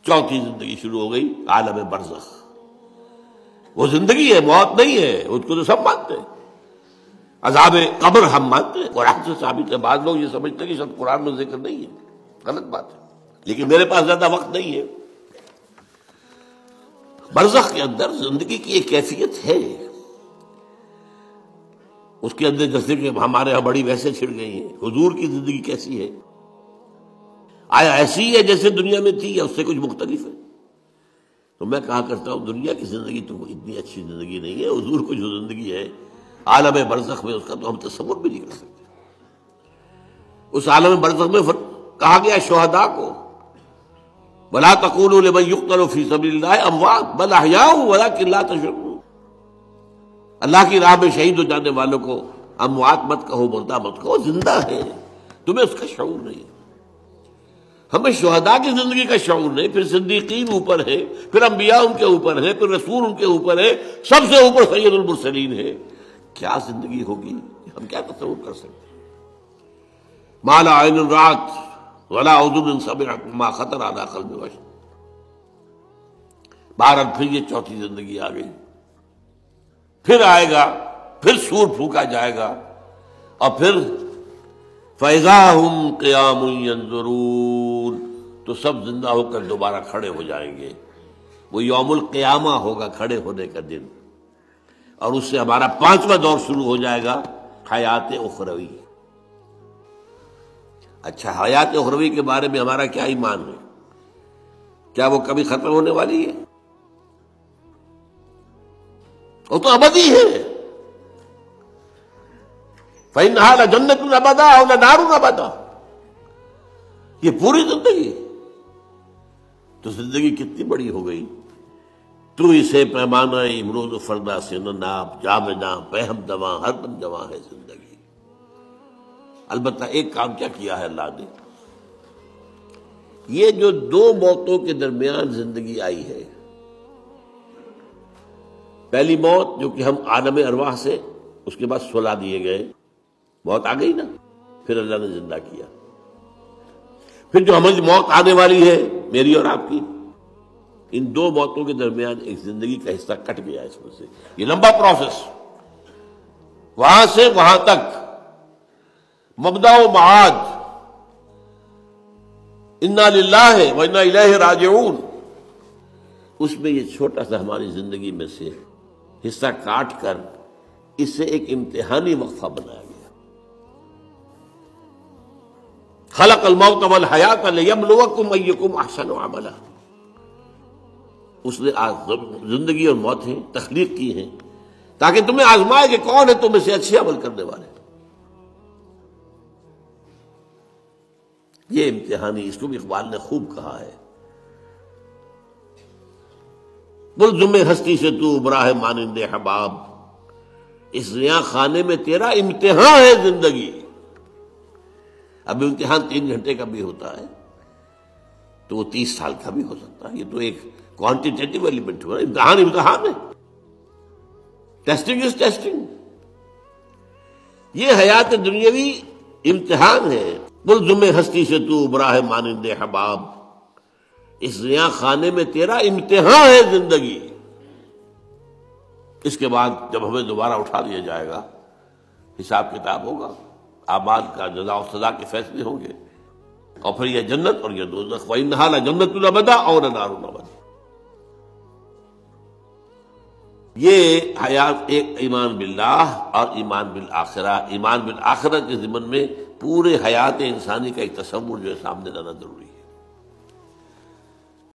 چوتھی زندگی شروع ہو گئی، عالم برزخ۔ وہ زندگی ہے، موت نہیں ہے، اس کو تو سب مانتے ہیں۔ عذاب قبر ہم مانتے ہیں، قرآن سے ثابت ہے۔ بعض لوگ یہ سمجھتے ہیں کہ شاید قرآن میں ذکر نہیں ہے، غلط بات ہے، لیکن میرے پاس زیادہ وقت نہیں ہے۔ برزخ کے اندر زندگی کی ایک کیفیت ہے، اس کے اندر جیسے کہ ہمارے یہاں بڑی ویسے چھڑ گئی ہیں۔ حضور کی زندگی کیسی ہے؟ آیا ایسی ہے جیسے دنیا میں تھی یا اس سے کچھ مختلف ہے؟ تو میں کہا کرتا ہوں دنیا کی زندگی تو اتنی اچھی زندگی نہیں ہے، حضور کو جو زندگی ہے عالم برزخ میں، اس کا تو ہم تصور بھی نہیں کر سکتے۔ اس عالم برزخ میں کہا گیا شہداء کو وَلَا تَقُولُوا لِمَن يُقْتَلُ فِي سَبِيلِ اللَّهِ أَمْوَاتٌ بَلْ أَحْيَاءٌ وَلَٰكِن لَّا تَشْعُرُونَ۔ اللہ کی راہ میں شہید ہو جانے والوں کو اموات مت کہو، مردہ مت کہو، زندہ ہے، تمہیں اس کا شعور نہیں۔ ہمیں شہداء کی زندگی کا شعور نہیں، پھر صدیقین اوپر ہے، پھر انبیاء ان کے اوپر ہے، پھر رسول ان کے اوپر ہے، سب سے اوپر سید المرسلین ہے۔ کیا زندگی ہوگی، ہم کیا تصور کر سکتے ہیں؟ ما لا عین رأت ولا اذن سمعت ما خطر علی قلب بشر۔ بہرحال پھر یہ چوتھی زندگی آ گئی، پھر آئے گا، پھر سور پھونکا جائے گا، اور پھر فَإِذَا هُمْ قِيَامٌ يَنظُرُونَ، تو سب زندہ ہو کر دوبارہ کھڑے ہو جائیں گے۔ وہ یوم القیامہ ہوگا، کھڑے ہونے کا دن، اور اس سے ہمارا پانچواں دور شروع ہو جائے گا، حیات اخروی۔ اچھا، حیات اخروی کے بارے میں ہمارا کیا ایمان ہے؟ کیا وہ کبھی ختم ہونے والی ہے؟ وہ تو ابدی ہے۔ فَإِنَّهَا لَجَنَّةٌ أَبَدًا أَوْ لَنَارٌ أَبَدًا، یہ پوری زندگی تو زندگی کتنی بڑی ہو گئی۔ تو اسے پیمانہ امروز و فردا سے نہ ناپ، جام جام پہم دواں ہر دم جواں ہے زندگی۔ البتہ ایک کام کیا کیا ہے اللہ نے، یہ جو دو موتوں کے درمیان زندگی آئی ہے، پہلی موت جو کہ ہم عالم ارواح سے، اس کے بعد سلا دیے گئے، موت آ گئی نا، پھر اللہ نے زندہ کیا۔ پھر جو ہمیں موت آنے والی ہے میری اور آپ کی، ان دو موتوں کے درمیان ایک زندگی کا حصہ کٹ گیا اس میں سے۔ یہ لمبا پروسیس، وہاں سے وہاں تک، مبدا و معاد، انا للہ و انا الیہ راجعون، اس میں یہ چھوٹا سا ہماری زندگی میں سے حصہ کاٹ کر اس سے ایک امتحانی وقفہ بنایا گیا۔ خلق الموت والحیات لیبلوکم ایکم احسن عملا، اس نے زندگی اور موتیں تخلیق کی ہیں تاکہ تمہیں آزمائے کہ کون ہے تم میں سے اچھے عمل کرنے والے۔ یہ امتحانی، اس کو بھی اقبال نے خوب کہا ہے، ملزم ہستی سے تو براہ مانند حباب، اس زیاں خانے میں تیرا امتحان ہے زندگی۔ اب امتحان 3 گھنٹے کا بھی ہوتا ہے تو وہ 30 سال کا بھی ہو سکتا ہے، یہ تو ایک کوانٹیٹیٹیو ایلیمنٹ ہوا، امتحان ہے، ٹیسٹنگ از ٹیسٹنگ۔ یہ حیات دنیاوی امتحان ہے، ملزم ہستی سے تو براہ مانند حباب، اس زیاں خانے میں تیرا امتحان ہے زندگی۔ اس کے بعد جب ہمیں دوبارہ اٹھا دیا جائے گا، حساب کتاب ہوگا، اعمال کا جزا و سزا کے فیصلے ہوں گے، اور پھر یہ جنت اور یہ دوزخ، وَإِنَّهَا لَجَنَّةٌ أَبَدًا أَوْ لَنَارٌ أَبَدًا۔ یہ حیات ایک ایمان باللہ اور ایمان بالآخرہ، ایمان بالآخرہ کے ضمن میں پورے حیات انسانی کا ایک تصور جو ہے سامنے لانا ضروری ہے۔